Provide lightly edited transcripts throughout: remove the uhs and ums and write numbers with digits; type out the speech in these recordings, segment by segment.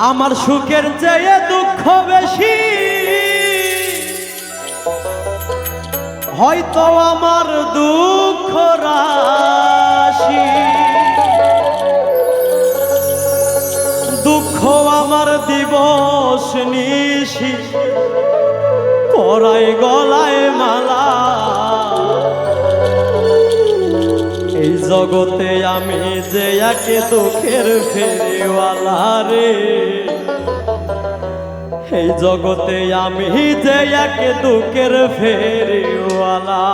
আমার সুখের চেয়ে দুঃখ বেশি, হয়তো আমার দুঃখ রাশি। দুঃখ আমার দিবস নিশি, পরায় গলায় মালা। এই জগতে আমি যে একে দুঃখের ফেরিওয়ালা রে, এই জগতে আমি যে একে দুঃখের ফেরিওয়ালা।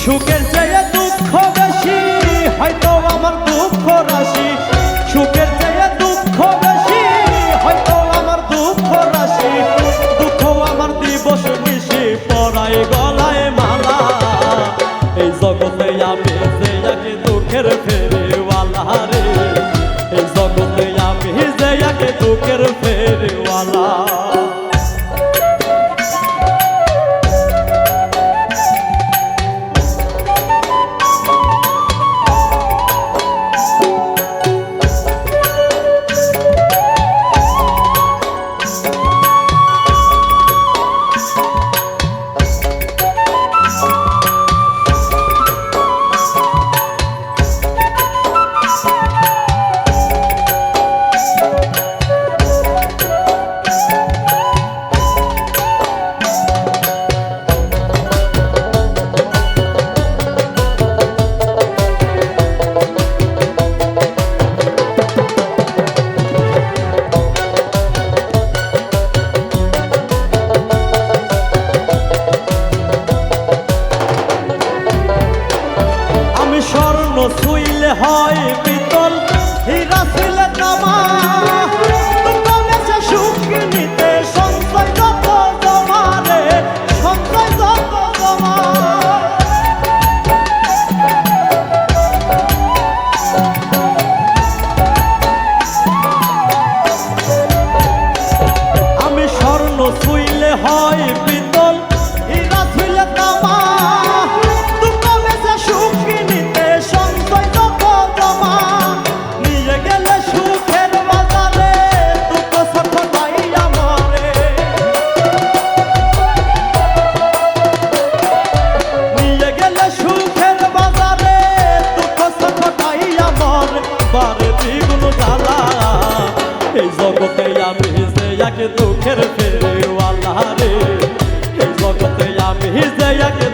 সুখের চেয়ে দুঃখ বেশি, হয়তো আমার দুঃখ রাশি। সুখের চেয়ে দুঃখ বেশি, হয়তো আমার দুঃখ রাশি। দুঃখ আমার দিবস নিশি, পরায় গলায় মালা। এই জগতে আমি যে একে দুঃখের ফেরিওয়ালা রে, এই জগতে আমি যে একে দুঃখের ফেরিওয়ালা। ছুইলে হয় পিতল, হীরা ছিলে তামা। সুখ নিতে সঞ্চয় যত জমা রে, সঞ্চয় যত জমা। আমি স্বর্ণ ছুইলে হয় পিতল, হীরা ছিলে তামা। এই জগতে আমি যে একে দুঃখের ফেরিওয়ালা রে, এই জগতে আমি যে একে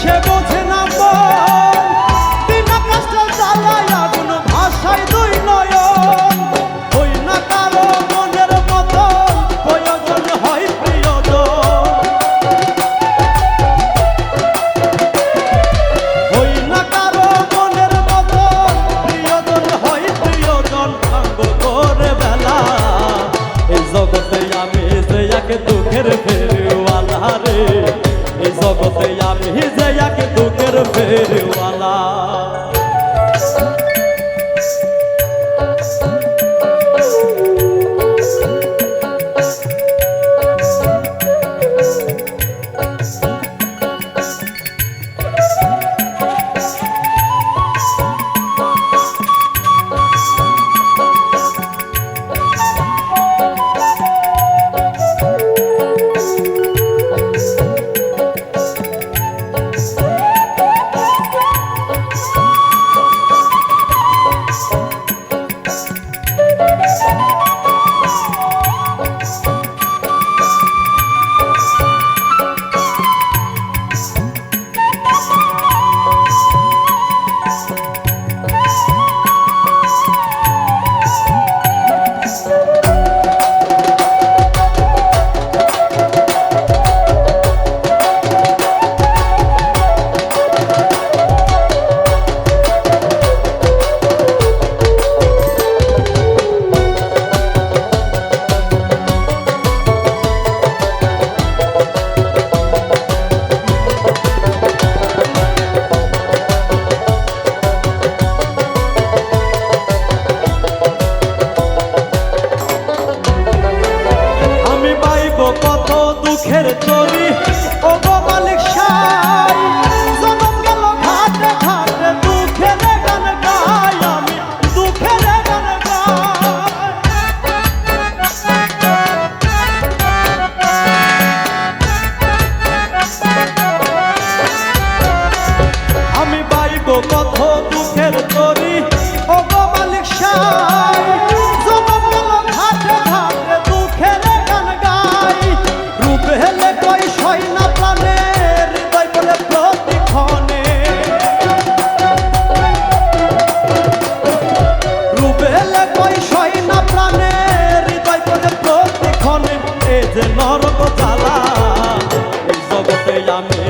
সে বোঝে না মন, বিনা কষ্টে জ্বালায় আগুন ভাষায় দুই নয়ন। হই না কারো মনের মতন, প্রয়োজন হয় প্রিয়জন। হই না কারো মনের মতন, প্রিয়জন হয় প্রিয়জন। ভাঙ্গ করে বেলা এই জগতে আমি যে একে দুঃখের ফেরিওয়ালা রে, এই জগতে আমি যে একে দুঃখের ফেরিওয়ালা। কত দুঃখের তরি ও গো মালিক সাই, জনম গেল ঘাটে ঘাটে দুঃখের গান গাই, আমি দুঃখের গান গাই। আমি পাইব কত দুঃখের তরি ও গো মালিক সাই, জনম গেল ঘাটে ঘাটে দুঃখের গান গাই। রূপ হেলে কই সয় না প্রাণে, হৃদয় বলে প্রতিক্ষণে। রূপ হেলে কই সয় না প্রাণে, হৃদয় বলে প্রতিক্ষণে। এ যে নরক জ্বালা, এই জগতে আমি